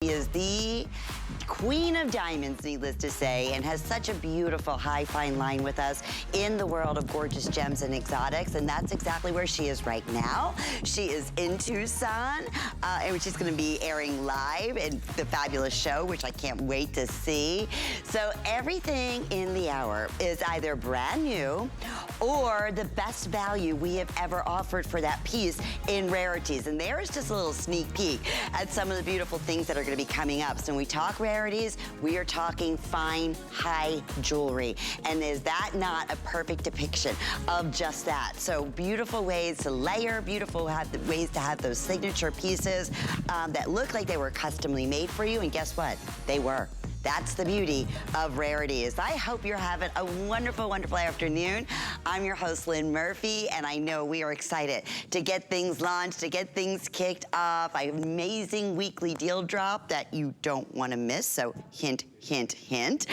She is the queen of diamonds, needless to say, and has such a beautiful high fine line with us in the world of gorgeous gems and exotics, and that's exactly where she is right now. She is in Tucson, and she's gonna be airing live in the fabulous show, which I can't wait to see. So everything in the hour is either brand new or the best value we have ever offered for that piece in Rarities. And there is just a little sneak peek at some of the beautiful things that are gonna be coming up. So when we talk Rarities, we are talking fine, high jewelry. And is that not a perfect depiction of just that? So beautiful ways to layer, beautiful ways to have those signature pieces that look like they were customly made for you. And guess what? They were. That's the beauty of Rarities. I hope you're having a wonderful, wonderful afternoon. I'm your host, Lynn Murphy, and I know we are excited to get things launched, to get things kicked off. I have an amazing weekly deal drop that you don't want to miss, so hint, hint, hint.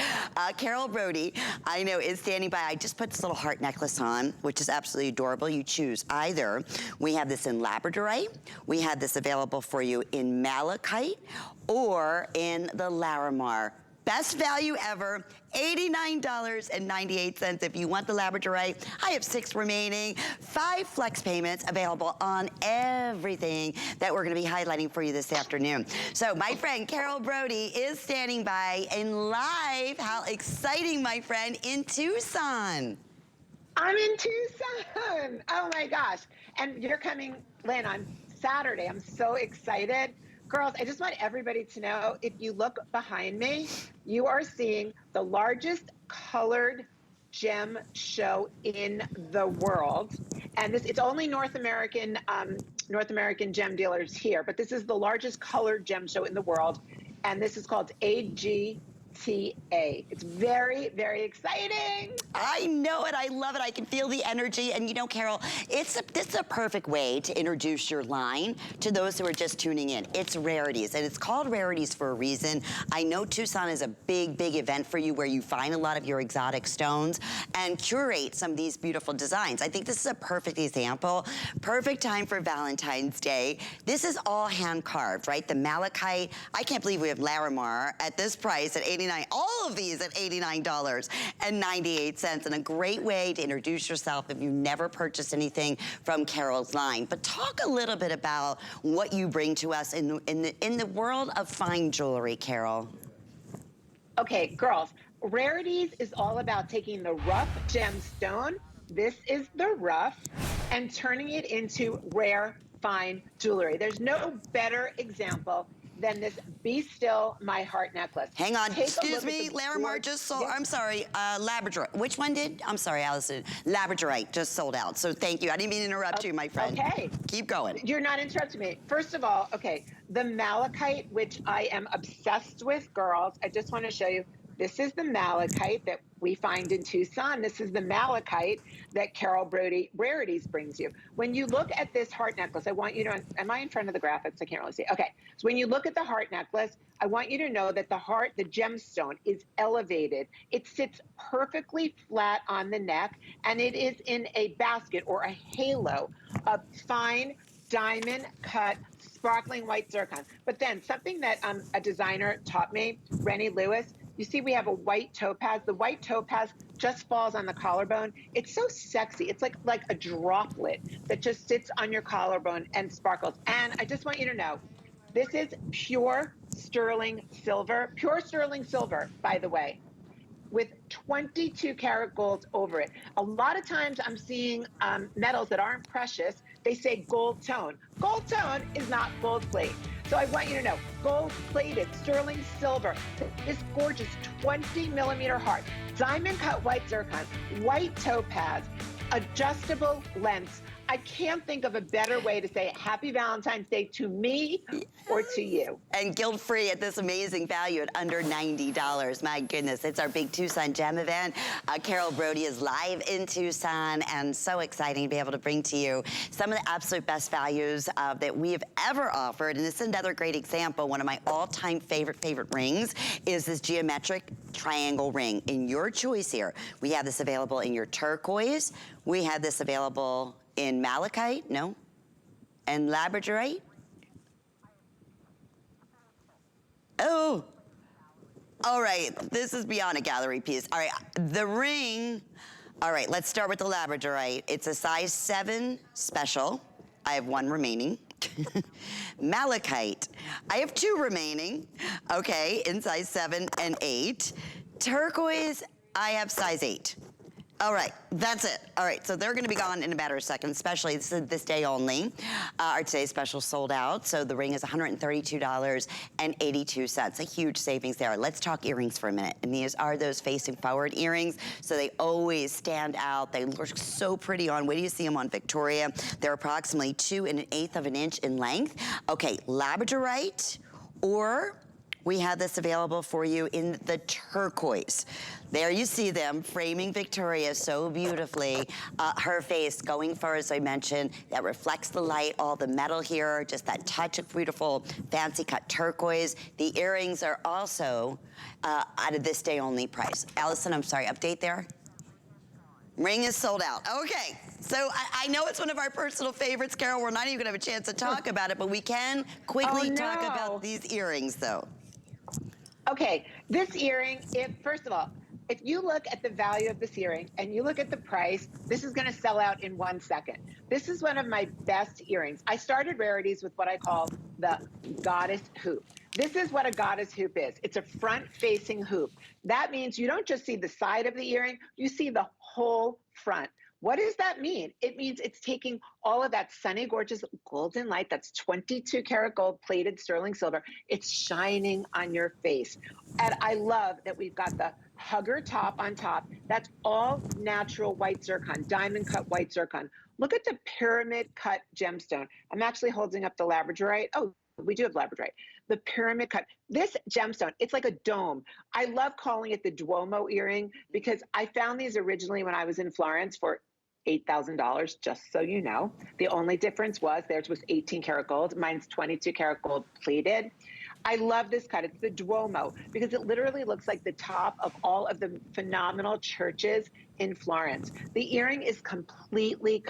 Carol Brody, I know, is standing by. I just put this little heart necklace on, which is absolutely adorable. You choose either. We have this in labradorite. We have this available for you in malachite or in the Larimar. Best value ever, $89.98 if you want the labradorite. I have 6 remaining, 5 flex payments available on everything that we're gonna be highlighting for you this afternoon. So my friend Carol Brody is standing by in live. How exciting, my friend, in Tucson. I'm in Tucson. Oh my gosh. And you're coming, Lynn, on Saturday. I'm so excited. Girls, I just want everybody to know, if you look behind me, you are seeing the largest colored gem show in the world. And it's only North American gem dealers here, but this is the largest colored gem show in the world. And this is called AGTA. It's very, very exciting. I know it, I love it, I can feel the energy. And you know, Carol, this is a perfect way to introduce your line to those who are just tuning in. It's Rarities, and it's called Rarities for a reason. I know Tucson is a big, big event for you where you find a lot of your exotic stones and curate some of these beautiful designs. I think this is a perfect example, perfect time for Valentine's Day. This is all hand carved, right? The malachite, I can't believe we have Larimar at this price at $89, all of these at $89.98. And a great way to introduce yourself if you never purchased anything from Carol's line. But talk a little bit about what you bring to us in the world of fine jewelry, Carol. Okay, girls, Rarities is all about taking the rough gemstone, this is the rough, and turning it into rare fine jewelry. There's no better example than this Be Still My Heart necklace. Hang on, excuse me, Larimar just sold, I'm sorry, Labradorite. Which one did? I'm sorry, Allison. Labradorite just sold out, so thank you. I didn't mean to interrupt you, my friend. Okay. Keep going. You're not interrupting me. First of all, okay, the malachite, which I am obsessed with, girls, I just want to show you. This is the malachite that we find in Tucson. This is the malachite that Carol Brody Rarities brings you. When you look at this heart necklace, I want you to, am I in front of the graphics? I can't really see. Okay, so when you look at the heart necklace, I want you to know that the heart, the gemstone, is elevated. It sits perfectly flat on the neck, and it is in a basket or a halo of fine diamond cut sparkling white zircon. But then something that a designer taught me, Rennie Lewis, you see we have a white topaz. The white topaz just falls on the collarbone. It's so sexy. It's like a droplet that just sits on your collarbone and sparkles. And I just want you to know, this is pure sterling silver, by the way, with 22 karat gold over it. A lot of times I'm seeing metals that aren't precious. They say gold tone. Gold tone is not gold plate. So I want you to know, gold plated, sterling silver, this gorgeous 20 millimeter heart, diamond cut white zircon, white topaz, adjustable lens. I can't think of a better way to say Happy Valentine's Day to me or to you. And guilt-free at this amazing value at under $90. My goodness, it's our big Tucson Gem event. Carol Brody is live in Tucson, and so exciting to be able to bring to you some of the absolute best values that we have ever offered. And this is another great example. One of my all-time favorite rings is this geometric triangle ring. In your choice here, we have this available in your turquoise. We have this available in malachite, and labradorite. All right, this is beyond a gallery piece. All right, the ring. All right, let's start with the labradorite. It's a size 7 special. I have 1 remaining. Malachite. I have 2 remaining. Okay, in size 7 and 8. Turquoise, I have size 8. All right, that's it. All right, so they're gonna be gone in a matter of seconds, especially this day only. Our today's special sold out, so the ring is $132.82. A huge savings there. Let's talk earrings for a minute. And these are those facing forward earrings, so they always stand out. They look so pretty on. Wait till you see them on Victoria. They're approximately 2 1/8 of an inch in length. Okay, labradorite, or we have this available for you in the turquoise. There you see them framing Victoria so beautifully. Her face going for, as I mentioned, that reflects the light, all the metal here, just that touch of beautiful fancy cut turquoise. The earrings are also at a this day only price. Allison, I'm sorry, update there? Ring is sold out. Okay, so I know it's one of our personal favorites, Carol. We're not even gonna have a chance to talk about it, but we can quickly talk about these earrings though. Okay, this earring, first of all, if you look at the value of this earring and you look at the price, this is gonna sell out in 1 second. This is one of my best earrings. I started Rarities with what I call the goddess hoop. This is what a goddess hoop is. It's a front-facing hoop. That means you don't just see the side of the earring, you see the whole front. What does that mean? It means it's taking all of that sunny, gorgeous golden light, that's 22 karat gold plated sterling silver. It's shining on your face. And I love that we've got the hugger top on top. That's all natural white zircon, diamond cut white zircon. Look at the pyramid cut gemstone. I'm actually holding up the labradorite. Oh, we do have labradorite. The pyramid cut. This gemstone, it's like a dome. I love calling it the Duomo earring because I found these originally when I was in Florence for $8,000, just so you know. The only difference was theirs was 18 karat gold. Mine's 22 karat gold plated. I love this cut. It's the Duomo because it literally looks like the top of all of the phenomenal churches in Florence. The earring is completely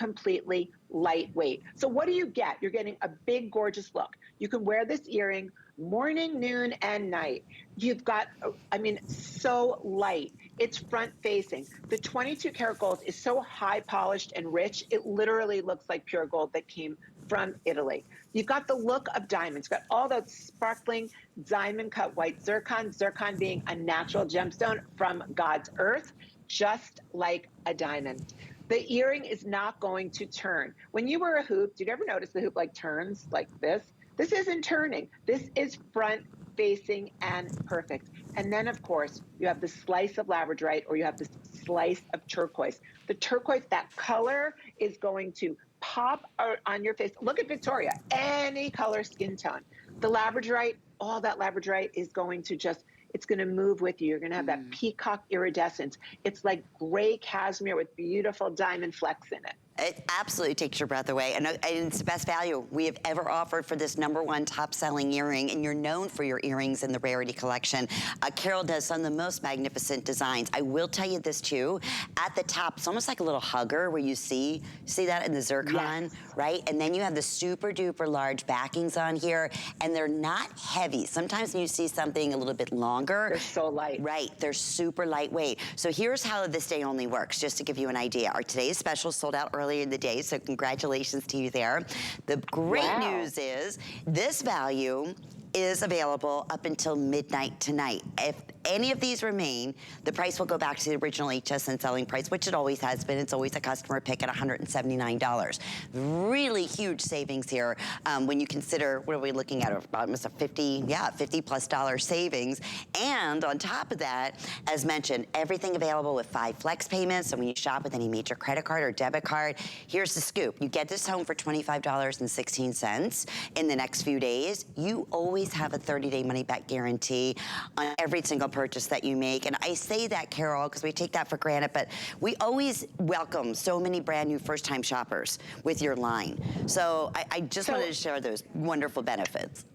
lightweight. So what do you get? You're getting a big, gorgeous look. You can wear this earring morning, noon, and night. You've got, I mean, so light. It's front facing. The 22 karat gold is so high polished and rich, it literally looks like pure gold that came from Italy. You've got the look of diamonds, got all that sparkling diamond cut white zircon, zircon being a natural gemstone from God's earth, just like a diamond. The earring is not going to turn. When you wear a hoop, did you ever notice the hoop like turns like this? This isn't turning. This is front facing and perfect. And then, of course, you have the slice of labradorite or you have the slice of turquoise. The turquoise, that color is going to pop on your face. Look at Victoria, any color skin tone. The labradorite, all that labradorite is going to just, it's going to move with you. You're going to have that peacock iridescence. It's like gray cashmere with beautiful diamond flecks in it. It absolutely takes your breath away, and it's the best value we have ever offered for this #1 top-selling earring, and you're known for your earrings in the Rarity collection. Carol does some of the most magnificent designs. I will tell you this too, at the top, it's almost like a little hugger where you see that in the zircon, right? And then you have the super-duper large backings on here, and they're not heavy. Sometimes when you see something a little bit longer, they're so light. Right, they're super lightweight. So here's how this day only works, just to give you an idea. Our today's special sold out earlier in the day, so congratulations to you there. The great news is this value is available up until midnight tonight. If any of these remain, the price will go back to the original HSN selling price, which it always has been. It's always a customer pick at $179. Really huge savings here when you consider, what are we looking at, about almost a $50 plus savings. And on top of that, as mentioned, everything available with 5 flex payments. So when you shop with any major credit card or debit card, here's the scoop. You get this home for $25.16 in the next few days. You always have a 30-day money-back guarantee on every single purchase that you make. And I say that, Carol, because we take that for granted, but we always welcome so many brand new first-time shoppers with your line. So I just wanted to share those wonderful benefits.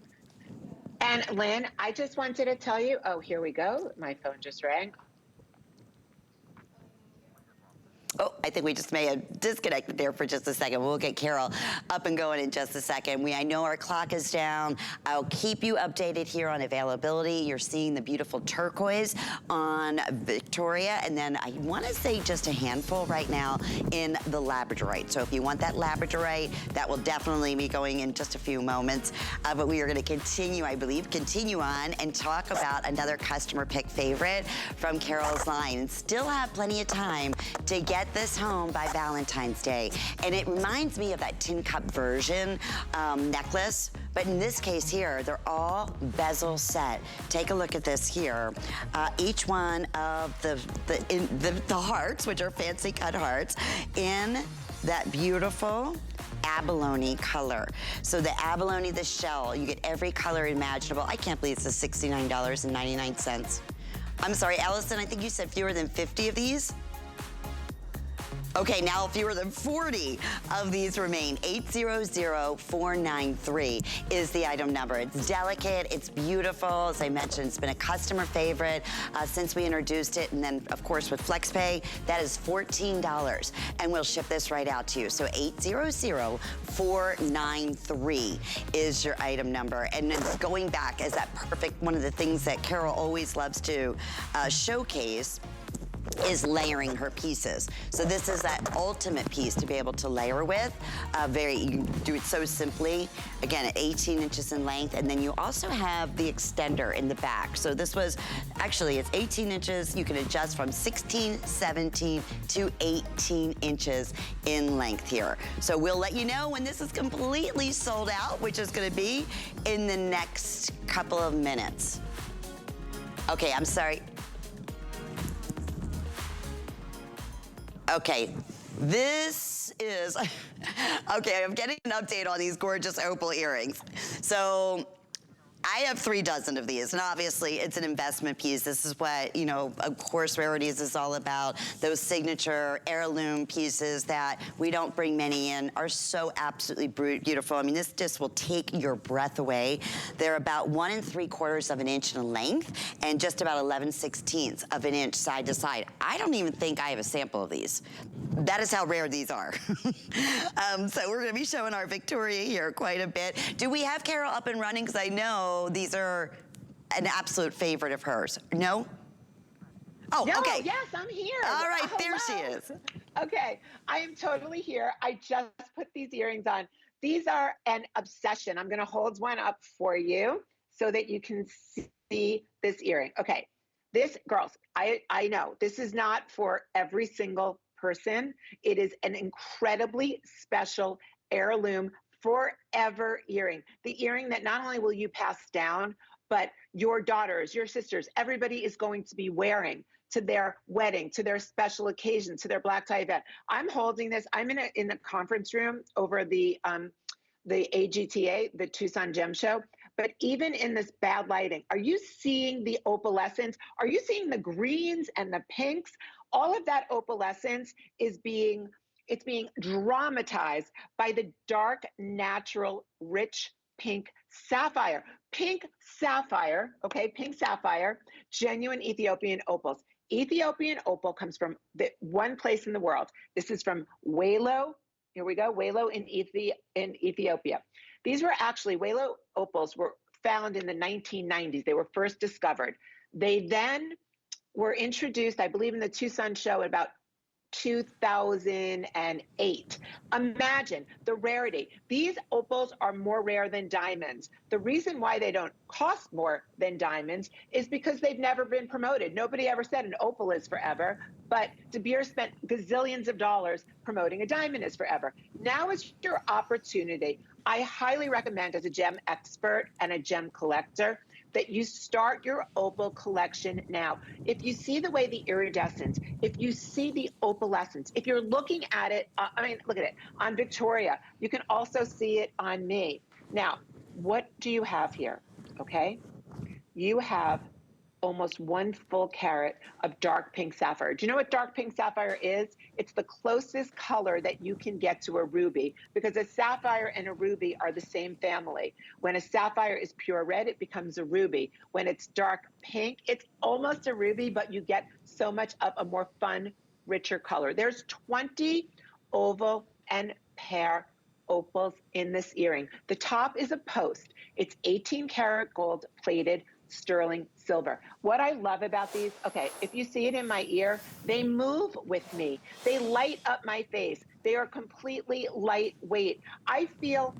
And Lynn, I just wanted to tell you, oh, here we go. My phone just rang. Oh, I think we just may have disconnected there for just a second. We'll get Carol up and going in just a second. I know our clock is down. I'll keep you updated here on availability. You're seeing the beautiful turquoise on Victoria, and then I want to say just a handful right now in the labradorite. So if you want that labradorite, that will definitely be going in just a few moments. But we are going to continue, I believe, on and talk about another customer pick favorite from Carol's line, and still have plenty of time to get this home by Valentine's Day. And it reminds me of that tin cup version necklace, but in this case here, they're all bezel set. Take a look at this here. Each one of the hearts, which are fancy cut hearts, in that beautiful abalone color. So the abalone, the shell, you get every color imaginable. I can't believe it's $69.99. I'm sorry, Allison, I think you said fewer than 50 of these? Okay, now fewer than 40 of these remain. 800493 is the item number. It's delicate, it's beautiful. As I mentioned, it's been a customer favorite since we introduced it. And then, of course, with FlexPay, that is $14. And we'll ship this right out to you. So 800493 is your item number. And then going back as that perfect, one of the things that Carol always loves to showcase is layering her pieces. So this is that ultimate piece to be able to layer with. You can do it so simply. Again, at 18 inches in length, and then you also have the extender in the back. So this was, actually it's 18 inches. You can adjust from 16, 17 to 18 inches in length here. So we'll let you know when this is completely sold out, which is gonna be in the next couple of minutes. Okay, I'm sorry. Okay, this is, okay, I'm getting an update on these gorgeous opal earrings. So I have 3 dozen of these, and obviously it's an investment piece. This is what, you know, of course, Rarities is all about. Those signature heirloom pieces that we don't bring many in are so absolutely beautiful. I mean, this just will take your breath away. They're about 1 3/4 of an inch in length and just about 11/16 of an inch side to side. I don't even think I have a sample of these. That is how rare these are. So we're gonna be showing our Victoria here quite a bit. Do we have Carol up and running? Because I know these are an absolute favorite of hers. No? Oh, no, okay. Yes, I'm here. All right, Hello. there she is. Okay, I am totally here. I just put these earrings on. These are an obsession. I'm gonna hold one up for you so that you can see this earring. Okay, this, girls, I know this is not for every single person. It is an incredibly special heirloom forever earring. The earring that not only will you pass down, but your daughters, your sisters, everybody is going to be wearing to their wedding, to their special occasion, to their black tie event. I'm holding this. I'm in a conference room over the AGTA, the Tucson Gem Show. But even in this bad lighting, are you seeing the opalescence? Are you seeing the greens and the pinks? All of that opalescence is being dramatized by the dark, natural, rich pink sapphire. Pink sapphire, okay, pink sapphire, genuine Ethiopian opals. Ethiopian opal comes from the one place in the world. This is from Welo. Here we go, Welo in Ethiopia. These were actually, Welo opals were found in the 1990s. They were first discovered. They then were introduced, I believe, in the Tucson show about 2008. Imagine the rarity. These opals are more rare than diamonds. The reason why they don't cost more than diamonds is because they've never been promoted. Nobody ever said an opal is forever, but De Beers spent gazillions of dollars promoting a diamond is forever. Now is your opportunity. I highly recommend, as a gem expert and a gem collector, that you start your opal collection now. If you see the way the iridescence, if you see the opalescence, if you're looking at it, I mean, look at it on Victoria. You can also see it on me. Now, what do you have here? Okay, you have almost 1 full carat of dark pink sapphire. Do you know what dark pink sapphire is? It's the closest color that you can get to a ruby, because a sapphire and a ruby are the same family. When a sapphire is pure red, it becomes a ruby. When it's dark pink, it's almost a ruby, but you get so much of a more fun richer color. There's 20 oval and pear opals in this earring. The top is a post. It's 18 karat gold plated sterling silver. What I love about these, okay, if you see it in my ear, they move with me. They light up my face. They are completely lightweight. I feel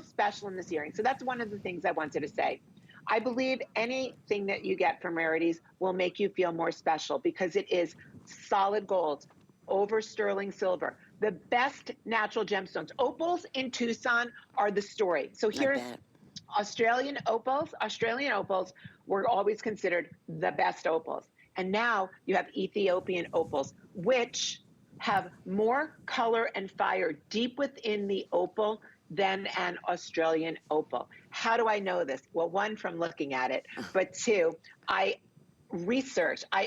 special in this earring. So that's one of the things I wanted to say. I believe anything that you get from Rarities will make you feel more special because it is solid gold over sterling silver, the best natural gemstones. Opals in Tucson are the story. So here's Australian opals. Australian opals were always considered the best opals. And now you have Ethiopian opals, which have more color and fire deep within the opal than an Australian opal. How do I know this? Well, one, from looking at it, but two, I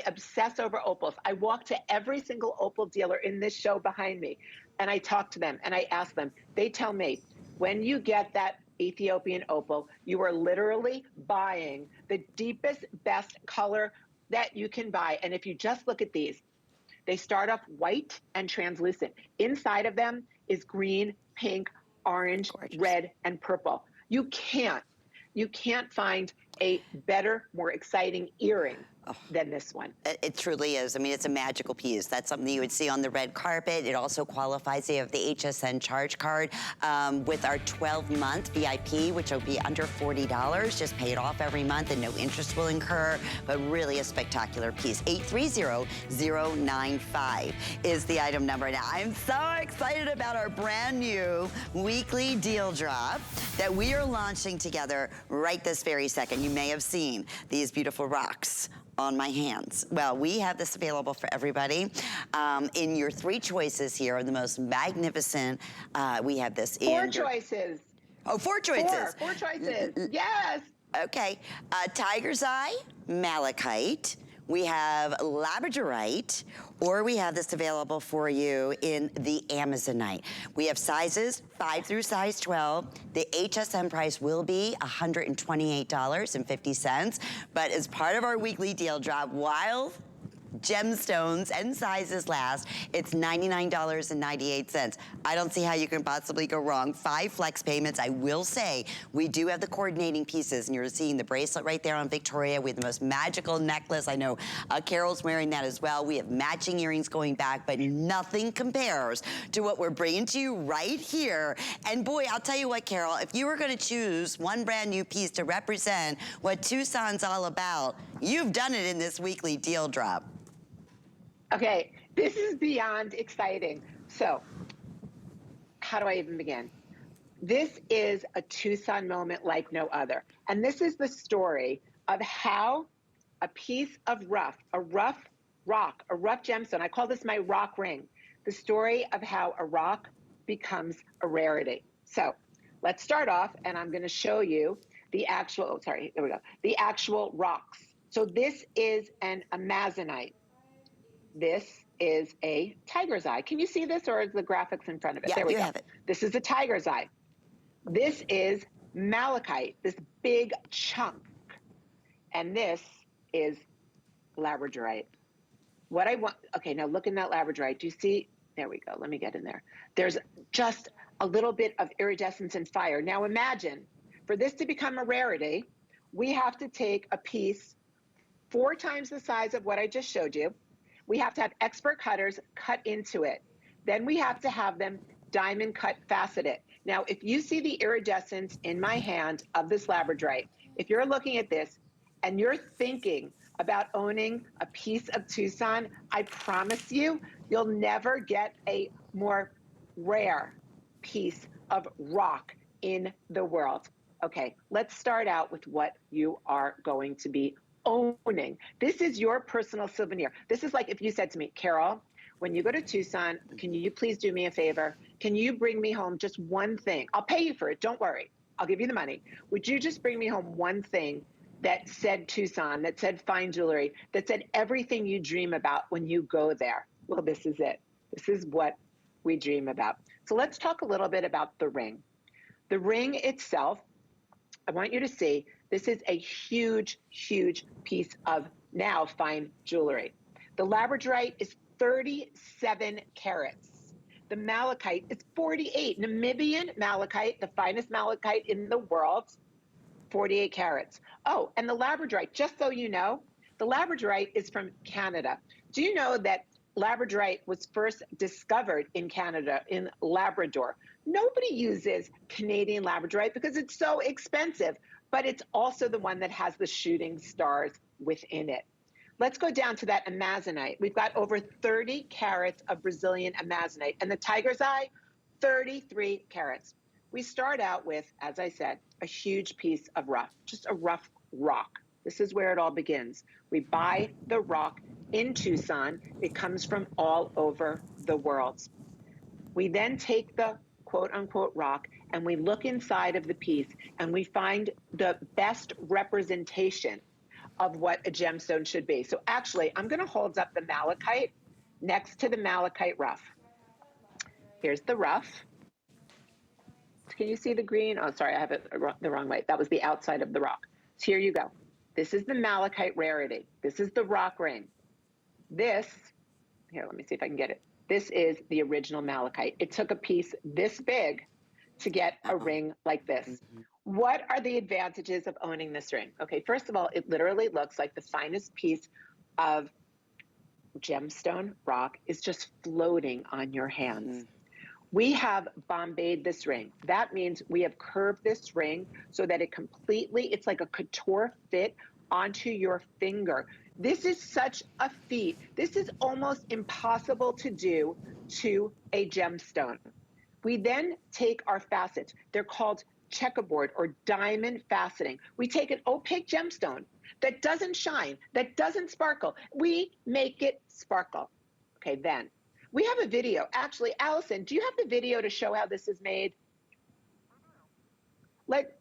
obsess over opals. I walk to every single opal dealer in this show behind me, and I talk to them and I ask them. They tell me, when you get that Ethiopian opal, you are literally buying the deepest, best color that you can buy. And if you just look at these, they start off white and translucent. Inside of them is green, pink, orange, red, and purple. You can't find a better, more exciting earring than this one. It truly is. I mean, it's a magical piece. That's something you would see on the red carpet. It also qualifies. They have the HSN charge card with our 12-month VIP, which will be under $40. Just pay it off every month and no interest will incur, but really a spectacular piece. 830095 is the item number. Now, I'm so excited about our brand new weekly deal drop that we are launching together right this very second. You may have seen these beautiful rocks on my hands. Well, we have this available for everybody. In your 3 choices here are the most magnificent. We have this in 4 choices. Oh, 4 choices. 4 choices. Yes. Okay. Tiger's Eye, Malachite. We have Labradorite, or we have this available for you in the Amazonite. We have sizes 5 through size 12. The HSN price will be $128.50, but as part of our weekly deal drop, while gemstones and sizes last, it's $99.98. I don't see how you can possibly go wrong. 5 flex payments. I will say we do have the coordinating pieces, and you're seeing the bracelet right there on Victoria. We have the most magical necklace. I know Carol's wearing that as well. We have matching earrings going back, but nothing compares to what we're bringing to you right here. And boy, I'll tell you what, Carol, if you were going to choose one brand new piece to represent what Tucson's all about, you've done it in this weekly deal drop. Okay, this is beyond exciting. So, how do I even begin? This is a Tucson moment like no other. And this is the story of how a piece of rough rock, a rough gemstone, I call this my rock ring, the story of how a rock becomes a rarity. So, let's start off, and I'm going to show you the actual, the actual rocks. So this is an amazonite. This is a tiger's eye. Can you see this, or is the graphics in front of it? Yeah, there we you go. have it. This is a tiger's eye. This is malachite, this big chunk. And this is labradorite. What I want, okay, now look in that labradorite. Do you see? There we go. Let me get in there. There's just a little bit of iridescence and fire. Now imagine, for this to become a rarity, we have to take a piece 4 times the size of what I just showed you. We have to have expert cutters cut into it. Then we have to have them diamond cut faceted. Now, if you see the iridescence in my hand of this labradorite, if you're looking at this and you're thinking about owning a piece of Tucson, I promise you, you'll never get a more rare piece of rock in the world. Okay, let's start out with what you are going to be owning. This is your personal souvenir. This is like if you said to me, Carol, when you go to Tucson, can you please do me a favor? Can you bring me home just one thing? I'll pay you for it. Don't worry. I'll give you the money. Would you just bring me home one thing that said Tucson, that said fine jewelry, that said everything you dream about when you go there? Well, this is it. This is what we dream about. So let's talk a little bit about the ring. The ring itself, I want you to see, this is a huge, huge piece of now fine jewelry. The labradorite is 37 carats. The malachite is 48. Namibian malachite, the finest malachite in the world, 48 carats. Oh, and the labradorite, just so you know, the labradorite is from Canada. Do you know that labradorite was first discovered in Canada, in Labrador? Nobody uses Canadian labradorite because it's so expensive, but it's also the one that has the shooting stars within it. Let's go down to that amazonite. We've got over 30 carats of Brazilian amazonite, and the tiger's eye, 33 carats. We start out with, as I said, a huge piece of rough, just a rough rock. This is where it all begins. We buy the rock in Tucson. It comes from all over the world. We then take the quote unquote rock and we look inside of the piece and we find the best representation of what a gemstone should be. So actually, I'm going to hold up the malachite next to the malachite rough. Here's the rough. Can you see the green? Oh, sorry, I have it the wrong way. That was the outside of the rock. So here you go. This is the malachite rarity. This is the rock ring. This, here, let me see if I can get it. This is the original malachite. It took a piece this big to get a ring like this. What are the advantages of owning this ring? Okay, first of all, it literally looks like the finest piece of gemstone rock is just floating on your hands. We have bombayed this ring. That means we have curved this ring so that it completely, it's like a couture fit onto your finger. This is such a feat. This is almost impossible to do to a gemstone. We then take our facets. They're called checkerboard or diamond faceting. We take an opaque gemstone that doesn't shine, that doesn't sparkle. We make it sparkle. Okay, then we have a video. Actually, Allison, do you have the video to show how this is made?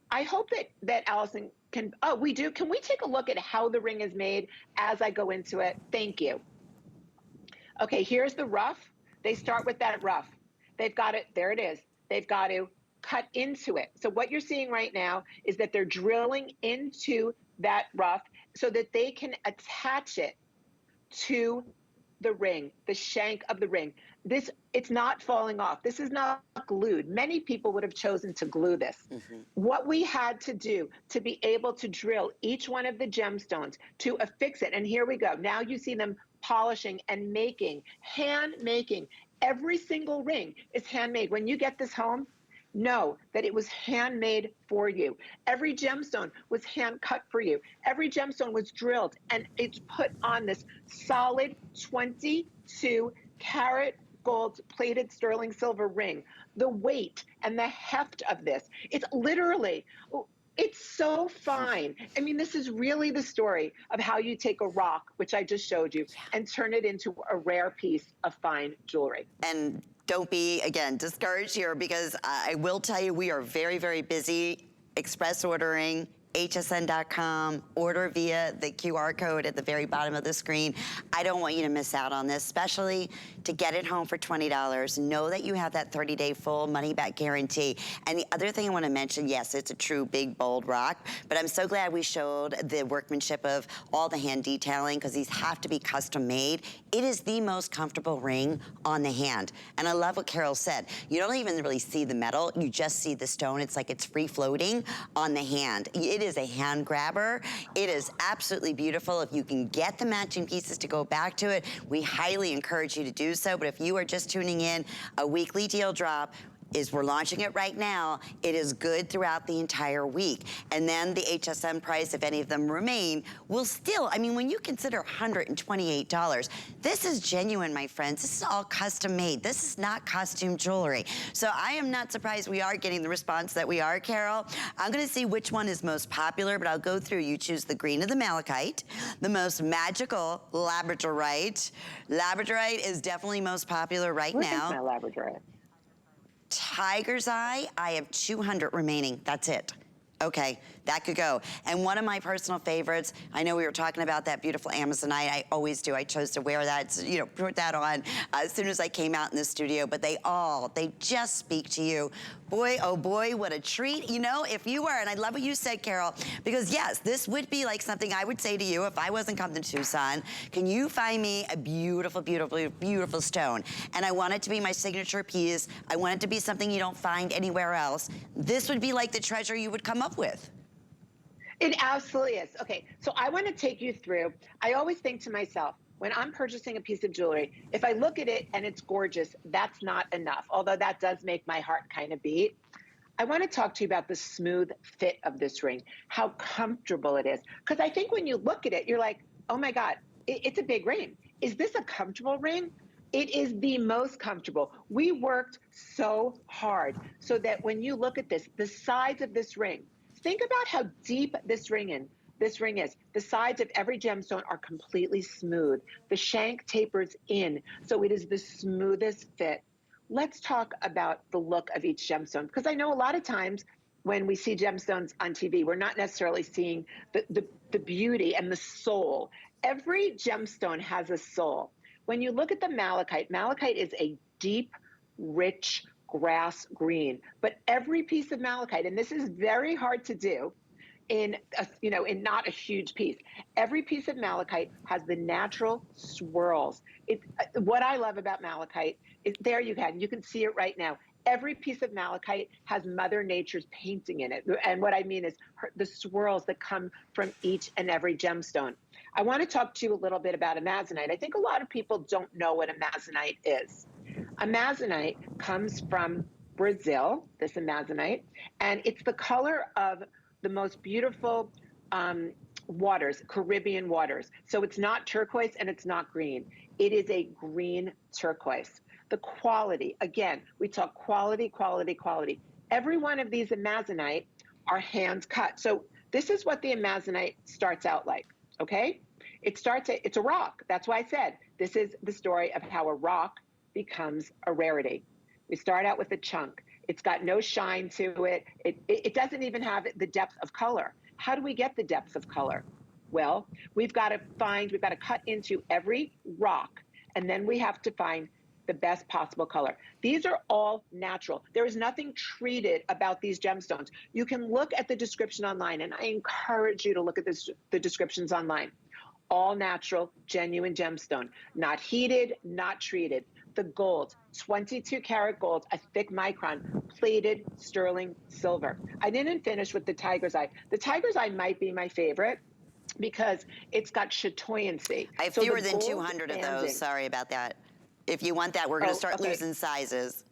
I hope that Allison can, oh, we do. Can we take a look at how the ring is made as I go into it? Thank you. Okay, here's the rough. They start with that rough. They've got it, there it is. They've got to cut into it. So what you're seeing right now is that they're drilling into that rough so that they can attach it to the ring, the shank of the ring. This, it's not falling off. This is not glued. Many people would have chosen to glue this. What we had to do to be able to drill each one of the gemstones to affix it, and here we go. Now you see them polishing and making, hand making. Every single ring is handmade. When you get this home, know that it was handmade for you. Every gemstone was hand cut for you. Every gemstone was drilled and it's put on this solid 22 karat gold plated sterling silver ring. The weight and the heft of this, it's literally, it's so fine. I mean, this is really the story of how you take a rock, which I just showed you, and turn it into a rare piece of fine jewelry. And don't be, again, discouraged here, because I will tell you we are very, very busy express ordering. hsn.com, order via the QR code at the very bottom of the screen. I don't want you to miss out on this, especially to get it home for $20. Know that you have that 30-day full money-back guarantee. And the other thing I want to mention, yes, it's a true big, bold rock, but I'm so glad we showed the workmanship of all the hand detailing, because these have to be custom made. It is the most comfortable ring on the hand. And I love what Carol said. You don't even really see the metal, you just see the stone. It's like it's free floating on the hand. It is a hand grabber. It is absolutely beautiful. If you can get the matching pieces to go back to it, we highly encourage you to do so. But if you are just tuning in, a weekly deal drop is we're launching it right now. It is good throughout the entire week. And then the HSN price, if any of them remain, will still, I mean, when you consider $128, this is genuine, my friends. This is all custom made. This is not costume jewelry. So I am not surprised we are getting the response that we are, Carol. I'm gonna see which one is most popular, but I'll go through. You choose the green of the malachite, the most magical labradorite. Labradorite is definitely most popular right now. Where's my labradorite? Tiger's eye, I have 200 remaining. That's it. Okay, that could go. And one of my personal favorites, I know we were talking about that beautiful Amazonite. I always do. I chose to wear that, you know, put that on as soon as I came out in the studio. But they just speak to you. Boy, oh boy, what a treat. You know, if you were, and I love what you said, Carol, because yes, this would be like something I would say to you if I wasn't coming to Tucson. Can you find me a beautiful, beautiful, beautiful stone? And I want it to be my signature piece. I want it to be something you don't find anywhere else. This would be like the treasure you would come up with. It absolutely is. Okay, so I want to take you through. I always think to myself, when I'm purchasing a piece of jewelry, if I look at it and it's gorgeous, that's not enough, although that does make my heart kind of beat. I want to talk to you about the smooth fit of this ring, how comfortable it is. Because I think when you look at it, you're like, oh my God, it's a big ring. Is this a comfortable ring? It is the most comfortable. We worked so hard so that when you look at this, the sides of this ring, think about how deep this ring is. The sides of every gemstone are completely smooth. The shank tapers in, so it is the smoothest fit. Let's talk about the look of each gemstone, because I know a lot of times when we see gemstones on TV, we're not necessarily seeing the beauty and the soul. Every gemstone has a soul. When you look at the malachite, malachite is a deep, rich grass green. But every piece of malachite, and this is very hard to do in in not a huge piece. Every piece of malachite has the natural swirls. What I love about malachite is there you can see it right now. Every piece of malachite has Mother Nature's painting in it. And what I mean is the swirls that come from each and every gemstone. I want to talk to you a little bit about amazonite. I think a lot of people don't know what amazonite is. Amazonite comes from Brazil, this amazonite, and it's the color of the most beautiful waters, Caribbean waters. So it's not turquoise and it's not green. It is a green turquoise. The quality, again, we talk quality, quality, quality. Every one of these amazonite are hand cut. So this is what the amazonite starts out like, okay? It's a rock. That's why I said this is the story of how a rock becomes a rarity. We start out with a chunk. It's got no shine to it. It doesn't even have the depth of color. How do we get the depth of color? Well, we've got to cut into every rock, and then we have to find the best possible color. These are all natural. There is nothing treated about these gemstones. You can look at the description online, and I encourage you to look at the descriptions online. All natural, genuine gemstone, not heated, not treated. The gold, 22 karat gold, a thick micron, plated sterling silver. I didn't finish with the tiger's eye. The tiger's eye might be my favorite because it's got chatoyancy. I have fewer than 200 of those. Sorry about that. If you want that, we're going to start losing sizes.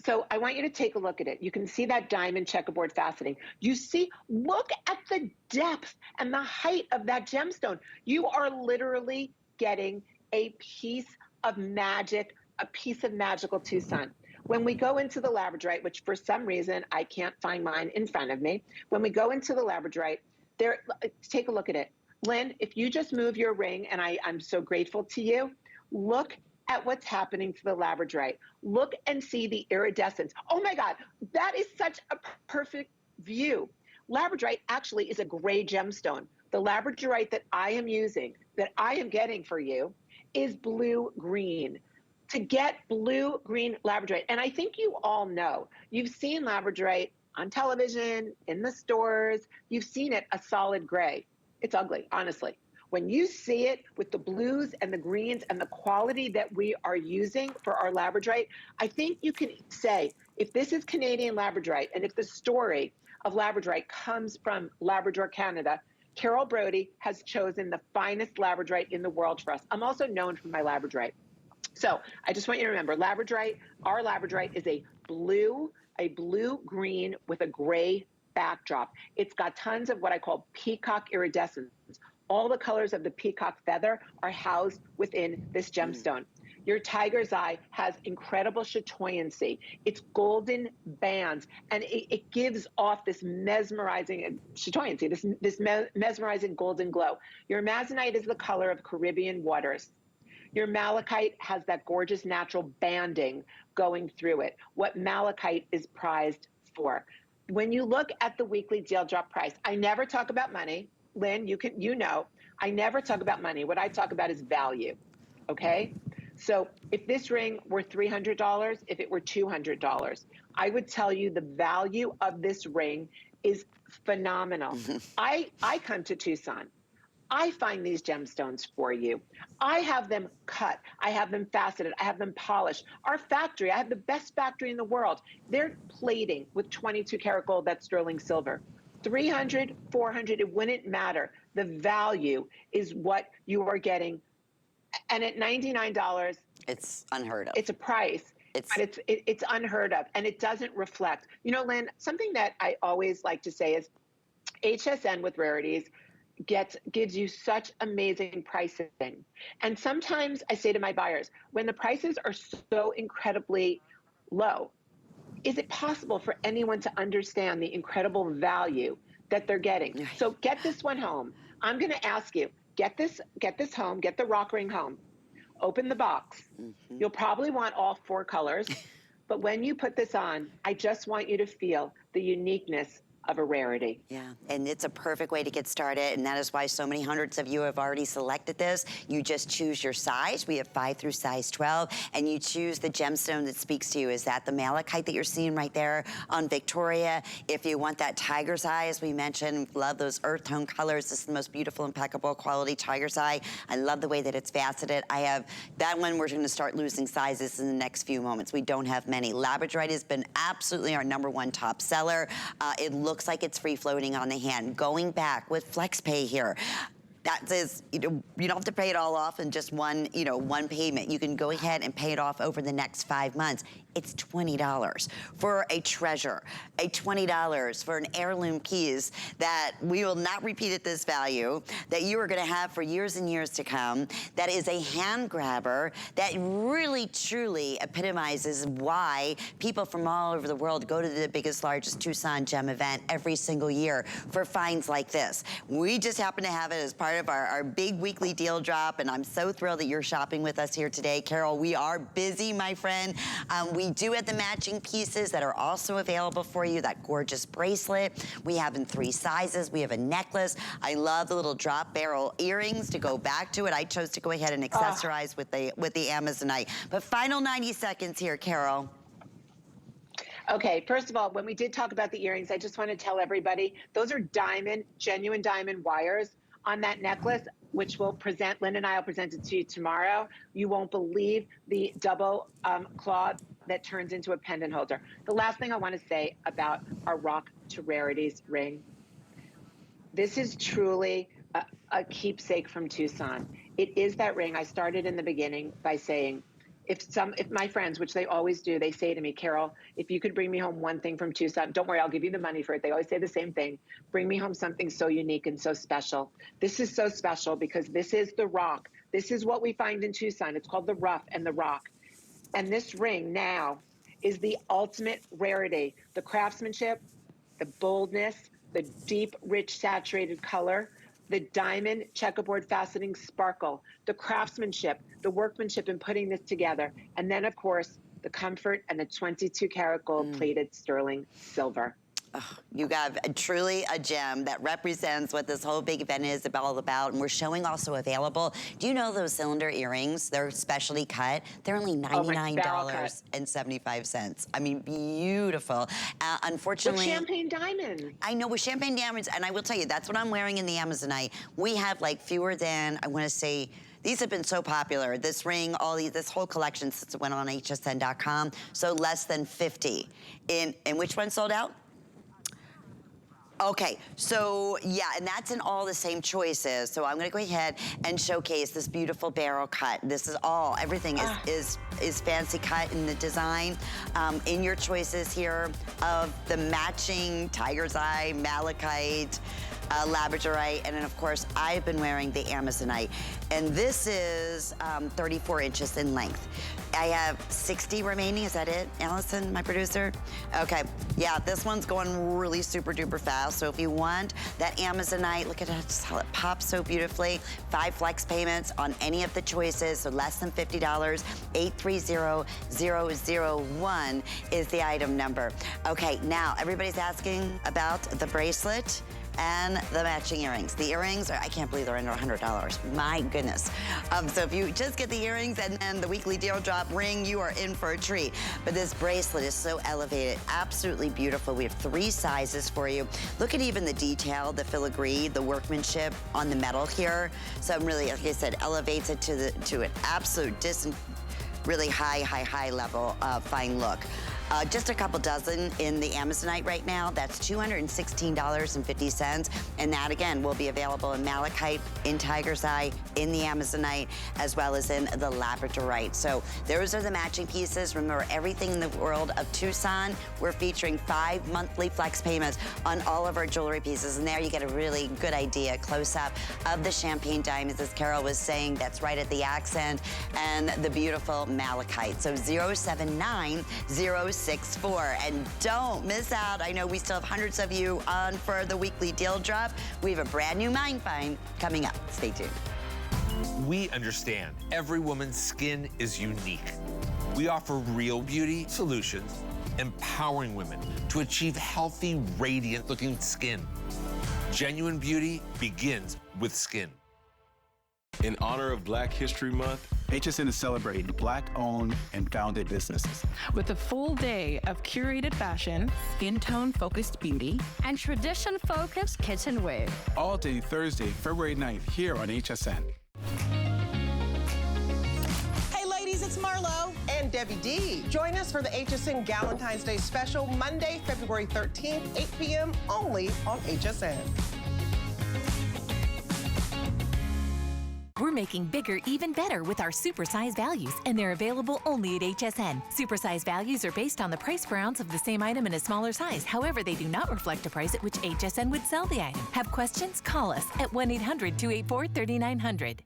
So I want you to take a look at it. You can see that diamond checkerboard faceting. Look at the depth and the height of that gemstone. You are literally getting a piece of magic, a piece of magical Tucson. When we go into the labradorite, which for some reason I can't find mine in front of me, when we go into the labradorite, take a look at it. Lynn, if you just move your ring, and I'm so grateful to you, look at what's happening to the labradorite. Look and see the iridescence. Oh my God, that is such a perfect view. Labradorite actually is a gray gemstone. The labradorite that I am using, that I am getting for you, is blue-green. To get blue-green labradorite, and I think you all know, you've seen labradorite on television, in the stores, you've seen it a solid gray. It's ugly, honestly. When you see it with the blues and the greens and the quality that we are using for our labradorite, I think you can say, if this is Canadian labradorite, and if the story of labradorite comes from Labrador, Canada, Carol Brody has chosen the finest labradorite in the world for us. I'm also known for my labradorite. So I just want you to remember, labradorite, our labradorite is a blue-green with a gray backdrop. It's got tons of what I call peacock iridescence. All the colors of the peacock feather are housed within this gemstone. Your tiger's eye has incredible chatoyancy. It's golden bands, and it gives off this mesmerizing chatoyancy, this mesmerizing golden glow. Your amazonite is the color of Caribbean waters. Your malachite has that gorgeous natural banding going through it, what malachite is prized for. when you look at the weekly deal drop price, I never talk about money. Lynn, I never talk about money. What I talk about is value, okay? So if this ring were $300, if it were $200, I would tell you the value of this ring is phenomenal. I come to Tucson. I find these gemstones for you. I have them cut. I have them faceted. I have them polished. Our factory, I have the best factory in the world. They're plating with 22 karat gold, that's sterling silver. 300, 400, it wouldn't matter. The value is what you are getting. And at $99, it's unheard of. It's a price, but it's unheard of, and it doesn't reflect. You know, Lynn, something that I always like to say is HSN with Rarities gives you such amazing pricing. And sometimes I say to my buyers, when the prices are so incredibly low, is it possible for anyone to understand the incredible value that they're getting? So get this one home. I'm going to ask you, get this home, get the rock ring home, open the box. You'll probably want all 4 colors, but when you put this on, I just want you to feel the uniqueness of a rarity. Yeah, and it's a perfect way to get started, and that is why so many hundreds of you have already selected this. You just choose your size. We have 5 through size 12, and you choose the gemstone that speaks to you. Is that the malachite that you're seeing right there on Victoria? If you want that tiger's eye, as we mentioned, love those earth tone colors. This is the most beautiful, impeccable quality tiger's eye. I love the way that it's faceted. I have that one. We're going to start losing sizes in the next few moments. We don't have many. Labradorite has been absolutely our #1 top seller. It looks like it's free floating on the hand. Going back with FlexPay here, that says, you don't have to pay it all off in just one payment. You can go ahead and pay it off over the next 5 months. It's $20 for a treasure, $20 for an heirloom piece that we will not repeat at this value, that you are gonna have for years and years to come. That is a hand grabber that really, truly epitomizes why people from all over the world go to the biggest, largest Tucson gem event every single year for finds like this. We just happen to have it as part of our big weekly deal drop, and I'm so thrilled that you're shopping with us here today. Carol, we are busy, my friend. We do have the matching pieces that are also available for you, that gorgeous bracelet. We have in 3 sizes. We have a necklace. I love the little drop barrel earrings to go back to it. I chose to go ahead and accessorize with the Amazonite. But final 90 seconds here, Carol. Okay, first of all, when we did talk about the earrings, I just want to tell everybody, those are genuine diamond wires on that necklace, which we'll present, Lynn and I will present it to you tomorrow. You won't believe the double claw that turns into a pendant holder. The last thing I want to say about our Rock to Rarities ring, this is truly a keepsake from Tucson. It is that ring. I started in the beginning by saying, if my friends, which they always do, they say to me, Carol, if you could bring me home one thing from Tucson, don't worry, I'll give you the money for it. They always say the same thing. Bring me home something so unique and so special. This is so special because this is the rock. This is what we find in Tucson. It's called the rough and the rock. And this ring now is the ultimate rarity. The craftsmanship, the boldness, the deep, rich, saturated color, the diamond checkerboard faceting sparkle, the craftsmanship, the workmanship in putting this together. And then, of course, the comfort and the 22 karat gold plated sterling silver. Oh, you got truly a gem that represents what this whole big event is all about. And we're showing also available. Do you know those cylinder earrings? They're specially cut. They're only $99.75. I mean, beautiful. Unfortunately, with champagne diamonds. I know, with champagne diamonds. And I will tell you, that's what I'm wearing in the Amazonite. We have like fewer than, I want to say, these have been so popular. This ring, this whole collection since it went on hsn.com. So less than 50. And which one sold out? Okay, so yeah, and that's in all the same choices. So I'm gonna go ahead and showcase this beautiful barrel cut. This is everything is fancy cut in the design. In your choices here of the matching tiger's eye, malachite, labradorite, and then of course I've been wearing the amazonite. And this is 34 inches in length. I have 60 remaining. Is that it, Allison, my producer? Okay, yeah, this one's going really super duper fast. So if you want that amazonite, look at just how it pops so beautifully. 5 flex payments on any of the choices, so less than $50. 830001 is the item number. Okay, now everybody's asking about the bracelet and the matching earrings. The earrings are, I can't believe they're under $100. My goodness. So if you just get the earrings and then the weekly deal drop ring, you are in for a treat. But this bracelet is so elevated, absolutely beautiful. We have 3 sizes for you. Look at even the detail, the filigree, the workmanship on the metal here. So I'm really, like I said, elevates it to an absolute really high level fine look. Just a couple dozen in the amazonite right now. That's $216.50. And that, again, will be available in malachite, in tiger's eye, in the amazonite, as well as in the labradorite. So those are the matching pieces. Remember, everything in the world of Tucson, we're featuring 5 monthly flex payments on all of our jewelry pieces. And there you get a really good idea, close-up of the champagne diamonds, as Carol was saying. That's right at the accent, and the beautiful malachite. So 079064. And don't miss out. I know we still have hundreds of you on for the weekly deal drop. We have a brand new Mind Find coming up. Stay tuned. We understand every woman's skin is unique. We offer real beauty solutions, empowering women to achieve healthy, radiant-looking skin. Genuine beauty begins with skin. In honor of Black History Month, HSN is celebrating Black-owned and founded businesses. With a full day of curated fashion, skin tone-focused beauty, and tradition-focused kitchenware. All day Thursday, February 9th, here on HSN. Hey ladies, it's Marlo. And Debbie D. Join us for the HSN Galentine's Day special, Monday, February 13th, 8 p.m. only on HSN. We're making bigger even better with our supersize values, and they're available only at HSN. Supersize values are based on the price per ounce of the same item in a smaller size. However, they do not reflect a price at which HSN would sell the item. Have questions? Call us at 1-800-284-3900.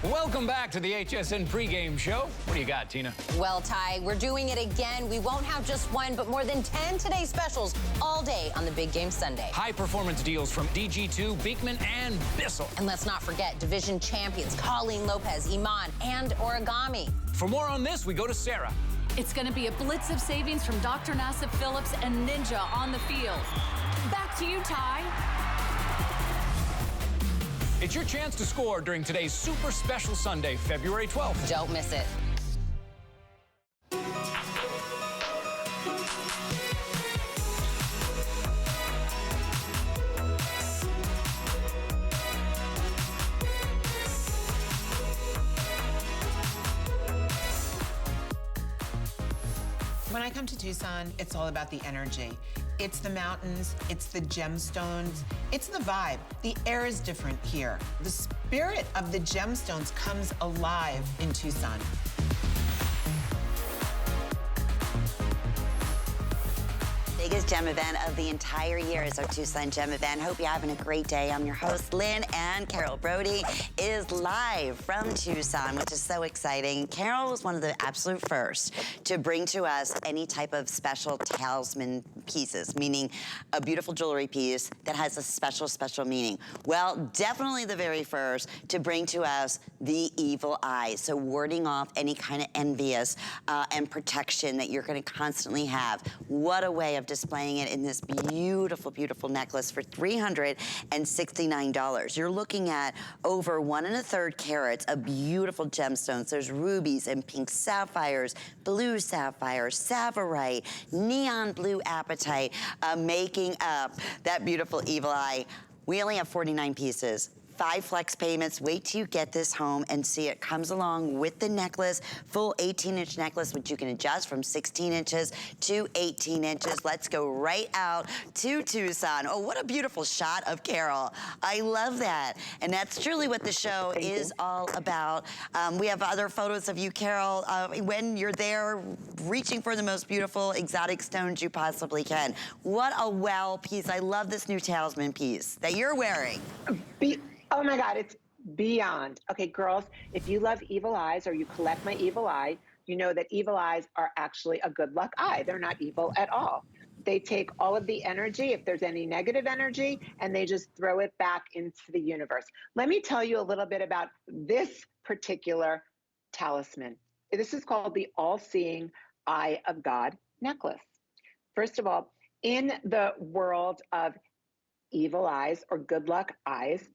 Welcome back to the HSN pregame show. What do you got, Tina? Well, Ty, we're doing it again. We won't have just one, but more than 10 today's specials all day on the Big Game Sunday. High performance deals from DG2, Beekman, and Bissell. And let's not forget division champions Colleen Lopez, Iman, and Origami. For more on this, we go to Sarah. It's going to be a blitz of savings from Dr. Nassif Phillips and Ninja on the field. Back to you, Ty. It's your chance to score during today's super special Sunday, February 12th. Don't miss it. When I come to Tucson, it's all about the energy. It's the mountains, it's the gemstones, it's the vibe. The air is different here. The spirit of the gemstones comes alive in Tucson. Biggest gem event of the entire year is our Tucson Gem event. Hope you're having a great day. I'm your host, Lynn, and Carol Brody is live from Tucson, which is so exciting. Carol was one of the absolute first to bring to us any type of special talisman pieces, meaning a beautiful jewelry piece that has a special meaning. Well, definitely the very first to bring to us the evil eye. So warding off any kind of envious and protection that you're gonna constantly have. What a way of displaying it in this beautiful, beautiful necklace for $369. You're looking at over 1 1/3 carats of beautiful gemstones. There's rubies and pink sapphires, blue sapphire, savarite, neon blue apatite, making up that beautiful evil eye. We only have 49 pieces. 5 flex payments. Wait till you get this home and see it comes along with the necklace, full 18-inch necklace, which you can adjust from 16 inches to 18 inches. Let's go right out to Tucson. Oh, what a beautiful shot of Carol. I love that. And that's truly what the show is all about. We have other photos of you, Carol, when you're there reaching for the most beautiful exotic stones you possibly can. What a wow piece. I love this new talisman piece that you're wearing. Oh my God, it's beyond. Okay, girls, if you love evil eyes or you collect my evil eye, you know that evil eyes are actually a good luck eye. They're not evil at all. They take all of the energy, if there's any negative energy, and they just throw it back into the universe. Let me tell you a little bit about this particular talisman. This is called the All-Seeing Eye of God necklace. First of all, in the world of evil eyes or good luck eyes,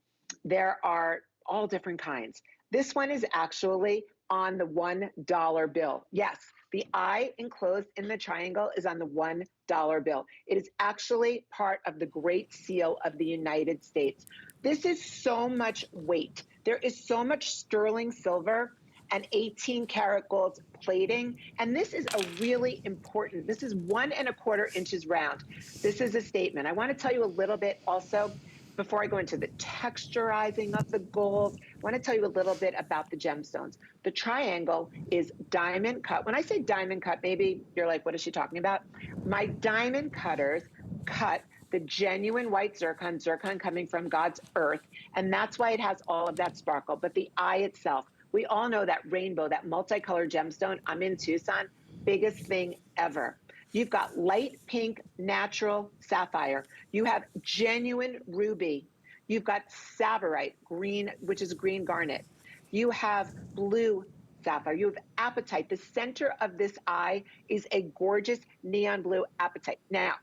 there are all different kinds. This one is actually on the $1 bill. Yes, the eye enclosed in the triangle is on the $1 bill. It is actually part of the Great Seal of the United States. This is so much weight. There is so much sterling silver and 18 karat gold plating. And this is a really important, this is 1 1/4 inches round. This is a statement. I want to tell you a little bit also, before I go into the texturizing of the gold, I want to tell you a little bit about the gemstones. The triangle is diamond cut. When I say diamond cut, maybe you're like, what is she talking about? My diamond cutters cut the genuine white zircon coming from God's earth. And that's why it has all of that sparkle. But the eye itself, we all know that rainbow, that multicolored gemstone. I'm in Tucson, biggest thing ever. You've got light pink natural sapphire. You have genuine ruby. You've got savarite, green, which is green garnet. You have blue sapphire. You have apatite. The center of this eye is a gorgeous neon blue apatite. Now,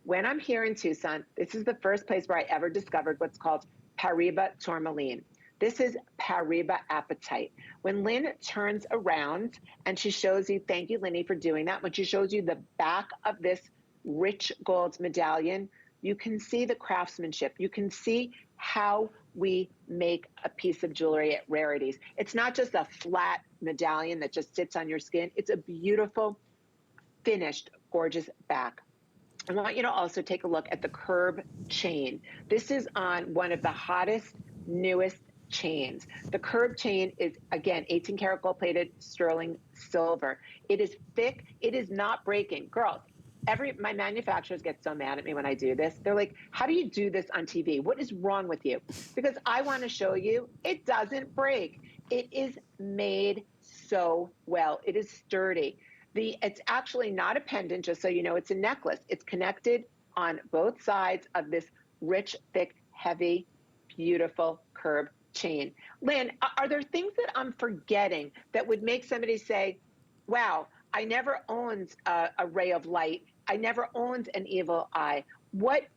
when I'm here in Tucson, this is the first place where I ever discovered what's called Paraiba tourmaline. This is Paraiba apatite. When Lynn turns around and she shows you, thank you, Linny, for doing that. When she shows you the back of this rich gold medallion, you can see the craftsmanship. You can see how we make a piece of jewelry at Rarities. It's not just a flat medallion that just sits on your skin. It's a beautiful, finished, gorgeous back. I want you to also take a look at the curb chain. This is on one of the hottest, newest chains. The curb chain is, again, 18 karat gold plated sterling silver. It is thick. It is not breaking. Girls, my manufacturers get so mad at me when I do this. They're like, how do you do this on TV? What is wrong with you? Because I want to show you it doesn't break. It is made so well. It is sturdy. It's actually not a pendant, just so you know, it's a necklace. It's connected on both sides of this rich, thick, heavy, beautiful curb chain. Lynn, are there things that I'm forgetting that would make somebody say, wow, I never owned a ray of light. I never owned an evil eye. What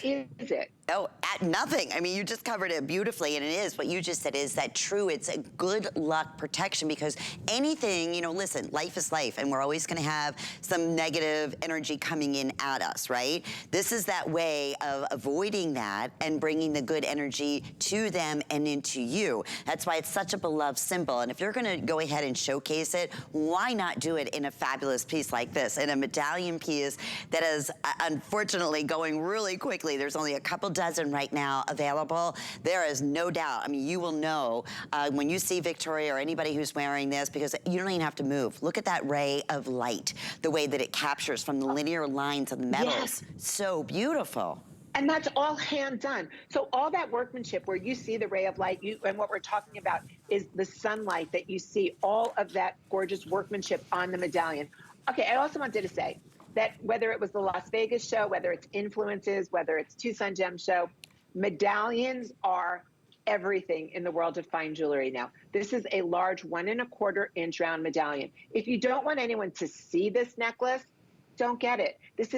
is it? Oh, nothing. I mean, you just covered it beautifully, and it is what you just said is that true. It's a good luck protection because anything, you know, listen, life is life, and we're always going to have some negative energy coming in at us, right? This is that way of avoiding that and bringing the good energy to them and into you. That's why it's such a beloved symbol, and if you're going to go ahead and showcase it, why not do it in a fabulous piece like this, in a medallion piece that is unfortunately going really quickly. There's only a couple dozen right now available. There is no doubt. I mean, you will know when you see Victoria or anybody who's wearing this because you don't even have to move. Look at that ray of light, the way that it captures from the linear lines of the metals. Yes. So beautiful. And that's all hand done. So all that workmanship where you see the ray of light, and what we're talking about is the sunlight that you see, all of that gorgeous workmanship on the medallion. Okay, I also wanted to say that whether it was the Las Vegas show, whether it's influences, whether it's Tucson Gem Show, medallions are everything in the world of fine jewelry now. This is a large 1 1/4 inch round medallion. If you don't want anyone to see this necklace, don't get it. This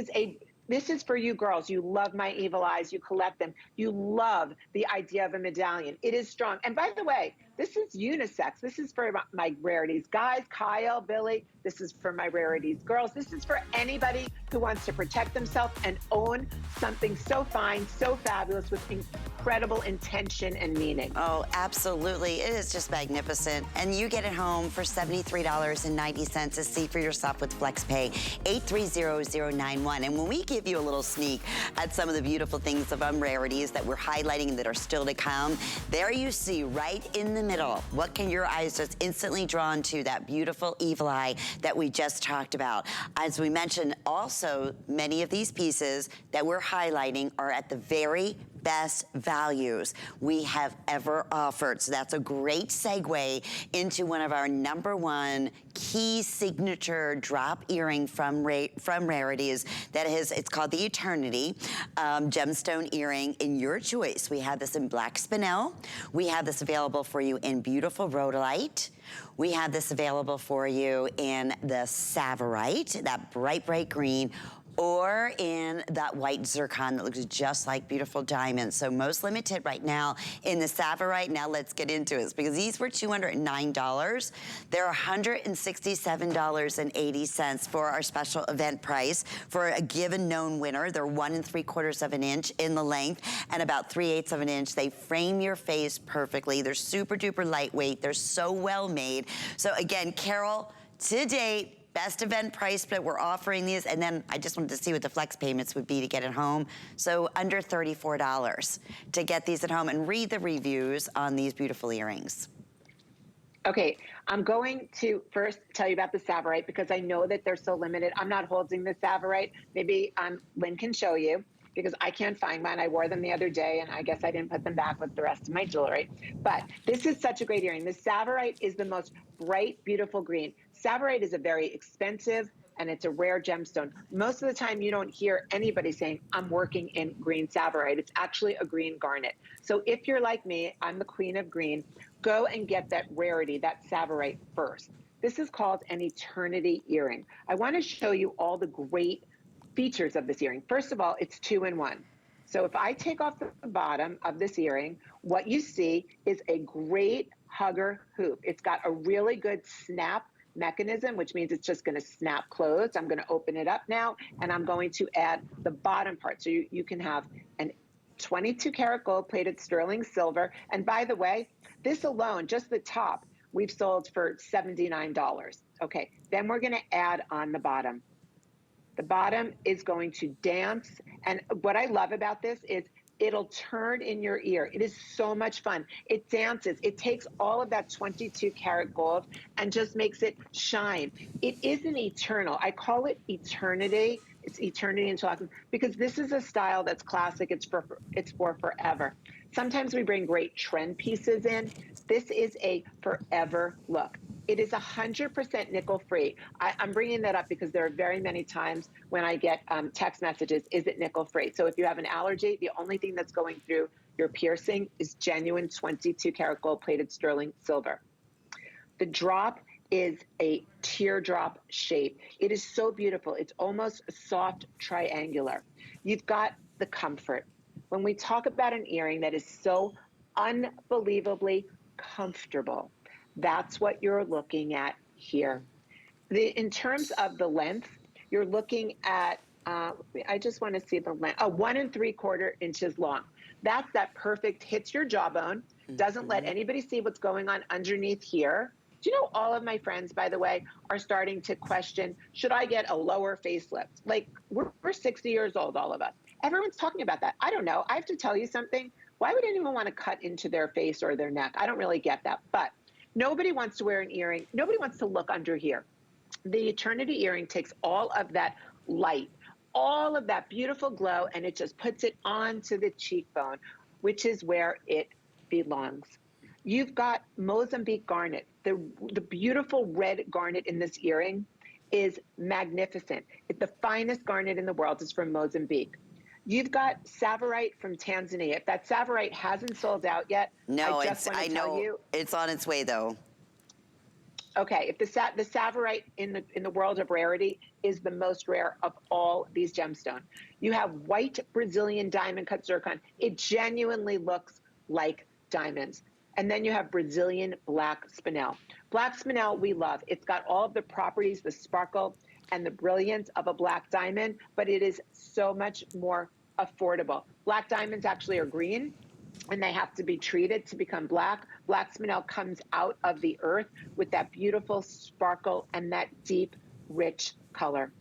is for you girls. You love my evil eyes. You collect them. You love the idea of a medallion. It is strong. And by the way, This is unisex. This is for my Rarities guys, Kyle, Billy. This is for my Rarities girls. This is for anybody who wants to protect themselves and own something so fine, so fabulous, with incredible intention and meaning. Oh, absolutely. It is just magnificent. And you get it home for $73.90 to see for yourself with FlexPay, 830091. And when we give you a little sneak at some of the beautiful things of Rarities that we're highlighting that are still to come, there you see right in the middle, what can your eyes just instantly drawn to? That beautiful evil eye that we just talked about. As we mentioned, also, many of these pieces that we're highlighting are at the very best values we have ever offered. So that's a great segue into one of our #1 key signature drop earring from Rarities. It's called the Eternity gemstone earring in your choice. We have this in black spinel. We have this available for you in beautiful rhodolite. We have this available for you in the Savorite, that bright, bright green, or in that white zircon that looks just like beautiful diamonds. So most limited right now in the Savorite. Now let's get into it, because these were $209. They're $167.80 for our special event price for a given known winner. They're 1 3/4 of an inch in the length and about 3/8 of an inch. They frame your face perfectly. They're super duper lightweight. They're so well made. So again, Carol, to date, best event price, but we're offering these, and then I just wanted to see what the flex payments would be to get it home. So under $34 to get these at home, and read the reviews on these beautiful earrings. Okay, I'm going to first tell you about the Savorite because I know that they're so limited. I'm not holding the Savorite. Maybe Lynn can show you, because I can't find mine. I wore them the other day, and I guess I didn't put them back with the rest of my jewelry. But this is such a great earring. The Savorite is the most bright, beautiful green. Savorite is a very expensive, and it's a rare gemstone. Most of the time, you don't hear anybody saying, I'm working in green Savorite. It's actually a green garnet. So if you're like me, I'm the queen of green, go and get that rarity, that Savorite first. This is called an Eternity earring. I want to show you all the great features of this earring. First of all, it's 2-in-1. So if I take off the bottom of this earring, what you see is a great hugger hoop. It's got a really good snap mechanism, which means it's just going to snap closed. I'm going to open it up now, and I'm going to add the bottom part. So you can have an 22 karat gold plated sterling silver. And by the way, this alone, just the top, we've sold for $79. Okay, then we're going to add on the bottom. The bottom is going to dance. And what I love about this is it'll turn in your ear. It is so much fun. It dances. It takes all of that 22 karat gold and just makes it shine. It isn't eternal. I call it eternity. It's eternity until because this is a style that's classic. It's for forever. Sometimes we bring great trend pieces in. This is a forever look. It is 100% nickel free. I'm bringing that up because there are very many times when I get text messages, is it nickel free? So if you have an allergy, the only thing that's going through your piercing is genuine 22 karat gold plated sterling silver. The drop is a teardrop shape. It is so beautiful. It's almost soft triangular. You've got the comfort. When we talk about an earring that is so unbelievably comfortable, that's what you're looking at here. In terms of the length, you're looking at, I just want to see the length, 1 3/4 inches long. That's that perfect, hits your jawbone, doesn't let anybody see what's going on underneath here. Do you know all of my friends, by the way, are starting to question, should I get a lower facelift? Like, we're 60 years old, all of us. Everyone's talking about that. I don't know. I have to tell you something. Why would anyone want to cut into their face or their neck? I don't really get that. But nobody wants to wear an earring. Nobody wants to look under here. The Eternity earring takes all of that light, all of that beautiful glow, and it just puts it onto the cheekbone, which is where it belongs. You've got Mozambique garnet. The beautiful red garnet in this earring is magnificent. It's the finest garnet in the world. It's from Mozambique. You've got Savorite from Tanzania. If that Savorite hasn't sold out yet, no, I know it's on its way though. Okay, if the Savorite in the world of rarity is the most rare of all these gemstones. You have white Brazilian diamond cut zircon. It genuinely looks like diamonds. And then you have Brazilian black spinel. Black spinel we love. It's got all of the properties, the sparkle and the brilliance of a black diamond, but it is so much more affordable. Black diamonds actually are green, and they have to be treated to become black. Black spinel comes out of the earth with that beautiful sparkle and that deep, rich color.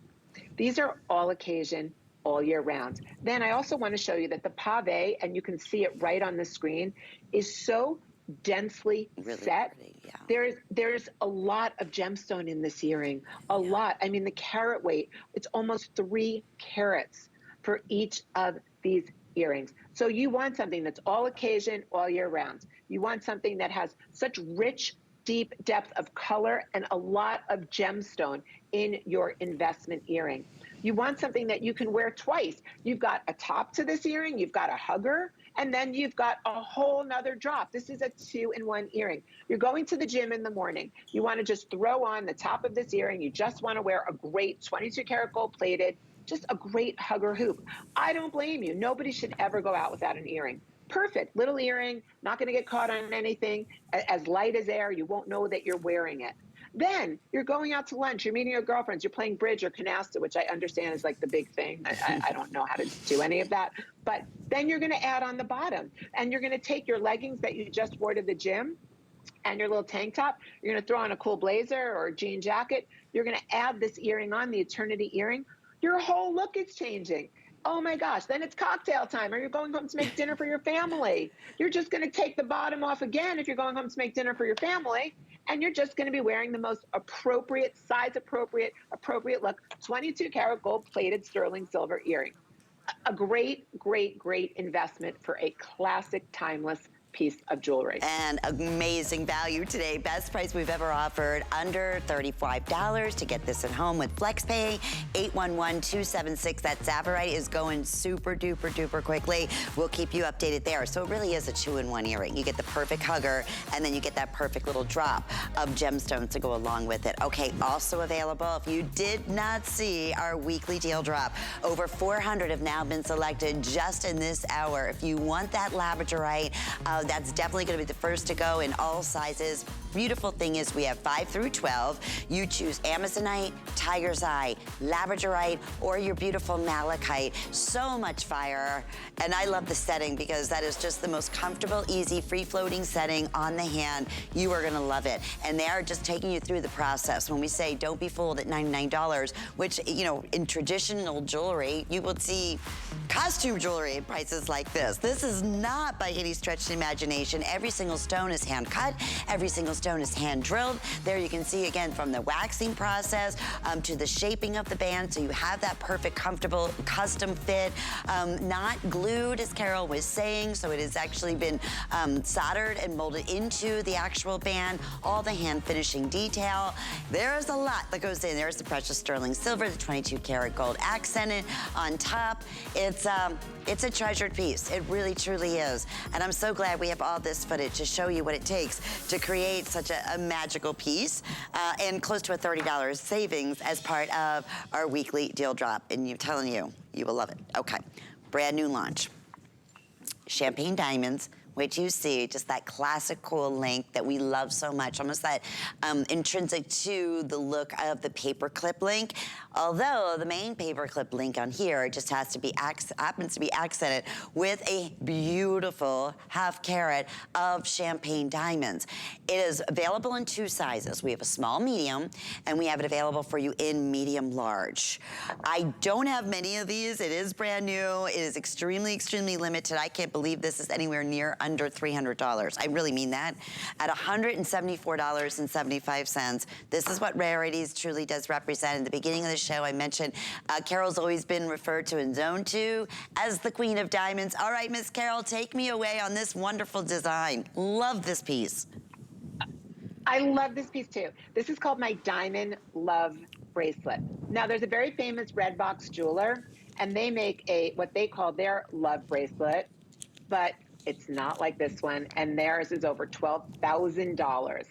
These are all occasion, all year round. Then I also want to show you that the pave, and you can see it right on the screen, is so densely set. Pretty, yeah. There's a lot of gemstone in this earring, a lot. I mean, the carat weight, it's almost 3 carats for each of these earrings. So you want something that's all occasion, all year round. You want something that has such rich, deep depth of color and a lot of gemstone in your investment earring. You want something that you can wear twice. You've got a top to this earring, you've got a hugger, and then you've got a whole nother drop. This is a 2-in-1 earring. You're going to the gym in the morning. You want to just throw on the top of this earring. You just want to wear a great 22 karat gold plated, just a great hugger hoop. I don't blame you. Nobody should ever go out without an earring. Perfect little earring, not going to get caught on anything, as light as air. You won't know that you're wearing it. Then you're going out to lunch, you're meeting your girlfriends, you're playing bridge or canasta, which I understand is like the big thing. I don't know how to do any of that. But then you're going to add on the bottom, and you're going to take your leggings that you just wore to the gym and your little tank top. You're going to throw on a cool blazer or a jean jacket. You're going to add this earring on, the eternity earring. Your whole look is changing. Oh my gosh, then it's cocktail time, or you're going home to make dinner for your family. You're just going to take the bottom off again if you're going home to make dinner for your family, and you're just going to be wearing the most appropriate, size appropriate look, 22 karat gold plated sterling silver earring. A great, great, great investment for a classic, timeless piece of jewelry. And amazing value today. Best price we've ever offered, under $35 to get this at home with FlexPay. 811-276. That Zavarite is going super duper duper quickly. We'll keep you updated there. So it really is a 2-in-1 earring. You get the perfect hugger, and then you get that perfect little drop of gemstones to go along with it. Okay, also available, if you did not see our weekly deal drop, over 400 have now been selected just in this hour. If you want that labradorite, that's definitely going to be the first to go in all sizes. Beautiful thing is we have 5 through 12. You choose Amazonite, Tiger's Eye, Labradorite, or your beautiful Malachite. So much fire. And I love the setting because that is just the most comfortable, easy, free-floating setting on the hand. You are going to love it. And they are just taking you through the process. When we say don't be fooled at $99, which, you know, in traditional jewelry, you would see costume jewelry at prices like this. This is not by any stretch of imagination. Every single stone is hand cut. Every single stone is hand drilled. There you can see again from the waxing process to the shaping of the band, so you have that perfect, comfortable, custom fit, not glued, as Carol was saying, so it has actually been soldered and molded into the actual band. All the hand finishing detail. There's a lot that goes in. There's the precious sterling silver, the 22 karat gold accented on top. It's a treasured piece. It really, truly is. And I'm so glad we have all this footage to show you what it takes to create such a magical piece and close to a $30 savings as part of our weekly deal drop. And I'm telling you, you will love it. Okay, brand new launch. Champagne diamonds, which you see, just that classic cool link that we love so much, almost that intrinsic to the look of the paperclip link. Although the main paperclip link on here just happens to be accented with a beautiful ½ carat of champagne diamonds. It is available in 2 sizes. We have a small, medium, and we have it available for you in medium large. I don't have many of these. It is brand new. It is extremely, extremely limited. I can't believe this is anywhere near under $300. I really mean that. At $174.75, this is what Rarities truly does represent. In the beginning of the show, I mentioned Carol's always been referred to in Zone 2 as the Queen of Diamonds. All right, Miss Carol, take me away on this wonderful design. Love this piece. I love this piece too. This is called my Diamond Love bracelet. Now, there's a very famous red box jeweler, and they make what they call their love bracelet, but it's not like this one, and theirs is over $12,000.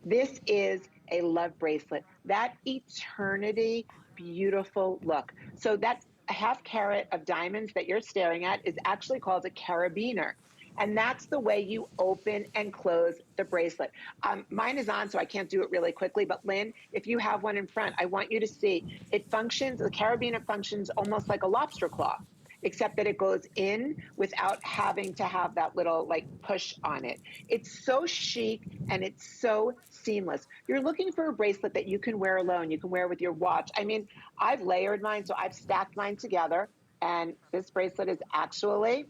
This is a love bracelet. That eternity, beautiful look. So that ½ carat of diamonds that you're staring at is actually called a carabiner. And that's the way you open and close the bracelet. Mine is on, so I can't do it really quickly, but Lynn, if you have one in front, I want you to see, it functions, the carabiner functions almost like a lobster claw, except that it goes in without having to have that little like push on it. It's so chic and it's so seamless. You're looking for a bracelet that you can wear alone. You can wear with your watch. I mean, I've layered mine, so I've stacked mine together. And this bracelet is actually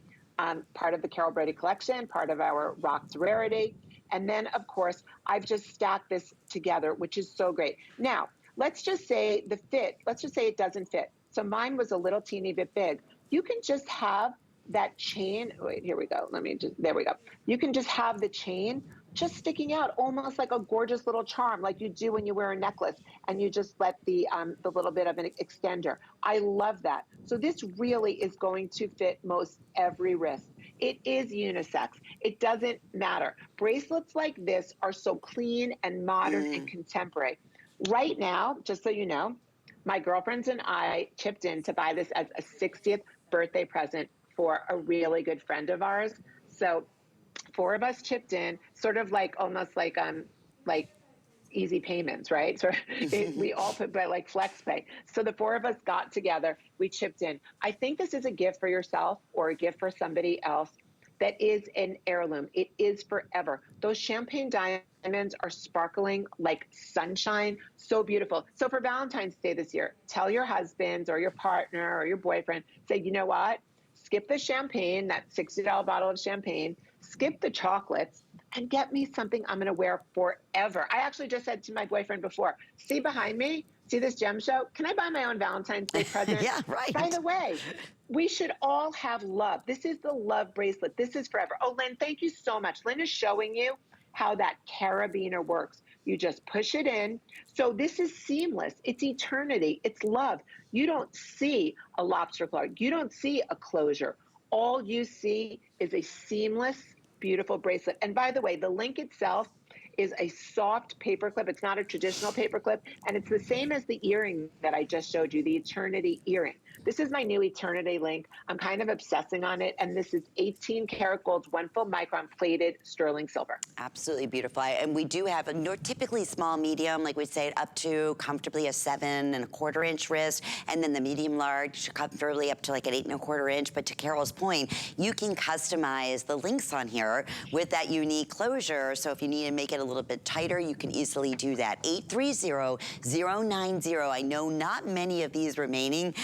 part of the Carol Brady collection, part of our Rocks Rarity. And then, of course, I've just stacked this together, which is so great. Now, let's just say the fit, let's just say it doesn't fit. So mine was a little teeny bit big. You can just have that chain. Wait, here we go. There we go. You can just have the chain just sticking out almost like a gorgeous little charm, like you do when you wear a necklace and you just let the little bit of an extender. I love that. So this really is going to fit most every wrist. It is unisex. It doesn't matter. Bracelets like this are so clean and modern and contemporary. Right now, just so you know, my girlfriends and I chipped in to buy this as a 60th birthday present for a really good friend of ours. So 4 of us chipped in, sort of like almost like easy payments, right? So we all put by like flex pay. So the 4 of us got together, we chipped in. I think this is a gift for yourself or a gift for somebody else that is an heirloom. It is forever. Those champagne diamonds are sparkling like sunshine, so beautiful. So for Valentine's Day this year, tell your husbands or your partner or your boyfriend, say, you know what? Skip the champagne, that $60 bottle of champagne, skip the chocolates, and get me something I'm gonna wear forever. I actually just said to my boyfriend before, see behind me, see this gem show? Can I buy my own Valentine's Day present? Yeah, right. By the way, we should all have love. This is the love bracelet. This is forever. Oh, Lynn, thank you so much. Lynn is showing you how that carabiner works. You just push it in. So this is seamless. It's eternity. It's love. You don't see a lobster claw. You don't see a closure. All you see is a seamless, beautiful bracelet. And by the way, the link itself is a soft paper clip. It's not a traditional paper clip. And it's the same as the earring that I just showed you, the Eternity earring. This is my new Eternity link. I'm kind of obsessing on it. And this is 18 karat gold, 1 full micron plated sterling silver. Absolutely beautiful. And we do have a typically small, medium, like we'd say up to comfortably a 7 1/4 inch wrist. And then the medium large, comfortably up to like an 8 1/4 inch. But to Carol's point, you can customize the links on here with that unique closure. So if you need to make it a little bit tighter, you can easily do that. 830-090. I know not many of these remaining.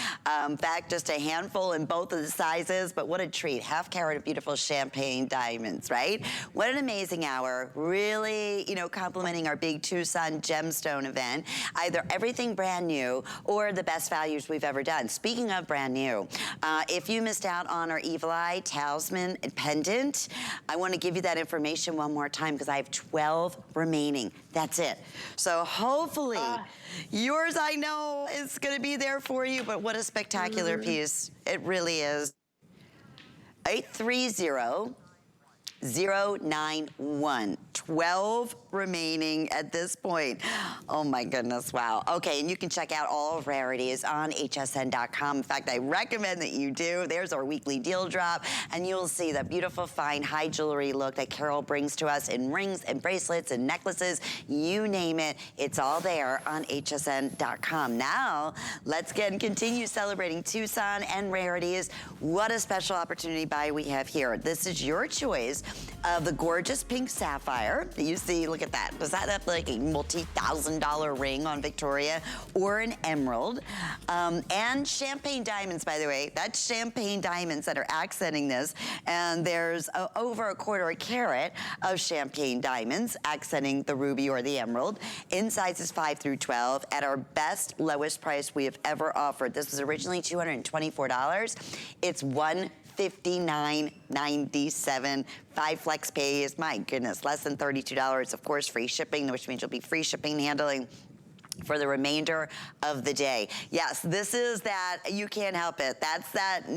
In fact, just a handful in both of the sizes, but what a treat. 1/2 carat of beautiful champagne diamonds, right? What an amazing hour. Really, complimenting our big Tucson gemstone event. Either everything brand new or the best values we've ever done. Speaking of brand new, if you missed out on our Evil Eye talisman and pendant, I want to give you that information one more time because I have 12 remaining. That's it. So hopefully yours, I know, is going to be there for you, but what a spectacular piece. It really is. 830-091. 12 remaining at this point. Oh my goodness, wow. Okay, and you can check out all of Rarities on hsn.com. In fact, I recommend that you do. There's our weekly deal drop, and you'll see the beautiful, fine, high jewelry look that Carol brings to us in rings and bracelets and necklaces. You name it, it's all there on hsn.com. Now, let's continue celebrating Tucson and Rarities. What a special opportunity buy we have here. This is your choice of the gorgeous pink sapphire that you see. Look at that. Does that have like a multi-$1,000 ring on Victoria, or an emerald? And champagne diamonds, by the way. That's champagne diamonds that are accenting this. And there's over 1/4 carat of champagne diamonds accenting the ruby or the emerald in sizes 5 through 12 at our best, lowest price we have ever offered. This was originally $224. It's $159.97. 5 flex pays, my goodness, less than $32. Of course, free shipping, which means you'll be free shipping and handling for the remainder of the day. Yes, this is that, you can't help it. That's that,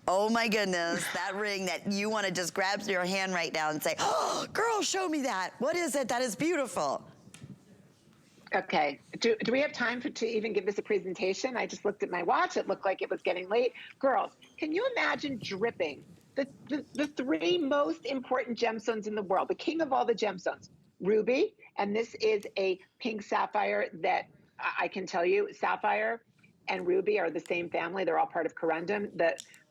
oh my goodness, that ring that you want to just grab your hand right now and say, oh, girl, show me that. What is it? That is beautiful. Okay, do we have time to even give this a presentation? I just looked at my watch. It looked like it was getting late. Girls, can you imagine dripping The three most important gemstones in the world, the king of all the gemstones, ruby, and this is a pink sapphire that I can tell you, sapphire and ruby are the same family. They're all part of corundum.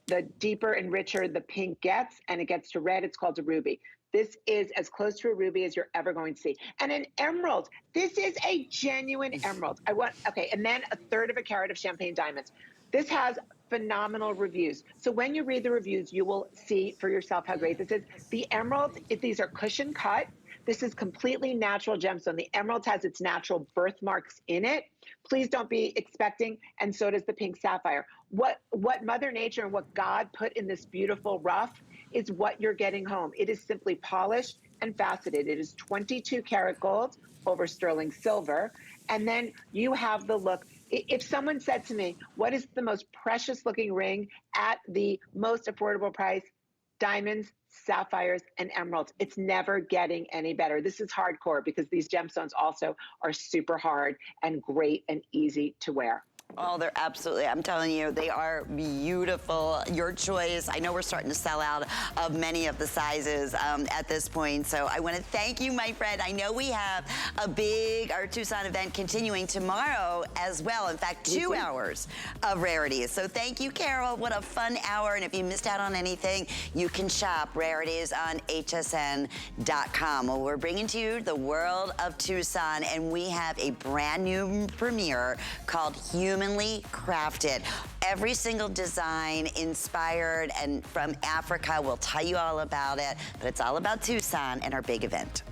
The deeper and richer the pink gets, and it gets to red, it's called a ruby. This is as close to a ruby as you're ever going to see. And an emerald, this is a genuine emerald. And then 1/3 of a carat of champagne diamonds. This has phenomenal reviews. So when you read the reviews, you will see for yourself how great this is. The emeralds, these are cushion cut. This is completely natural gemstone. The emerald has its natural birthmarks in it. Please don't be expecting, and so does the pink sapphire. What Mother Nature and what God put in this beautiful rough is what you're getting home. It is simply polished and faceted. It is 22 karat gold over sterling silver. And then you have the look. If someone said to me, what is the most precious looking ring at the most affordable price? Diamonds, sapphires, and emeralds. It's never getting any better. This is hardcore because these gemstones also are super hard and great and easy to wear. Oh, they're absolutely, I'm telling you, they are beautiful. Your choice. I know we're starting to sell out of many of the sizes at this point. So I want to thank you, my friend. I know we have our Tucson event continuing tomorrow as well. In fact, 2 hours of Rarities. So thank you, Carol. What a fun hour. And if you missed out on anything, you can shop Rarities on hsn.com. Well, we're bringing to you the world of Tucson, and we have a brand new premiere called Humanly Crafted. Every single design inspired and from Africa. We'll tell you all about it, but it's all about Tucson and our big event.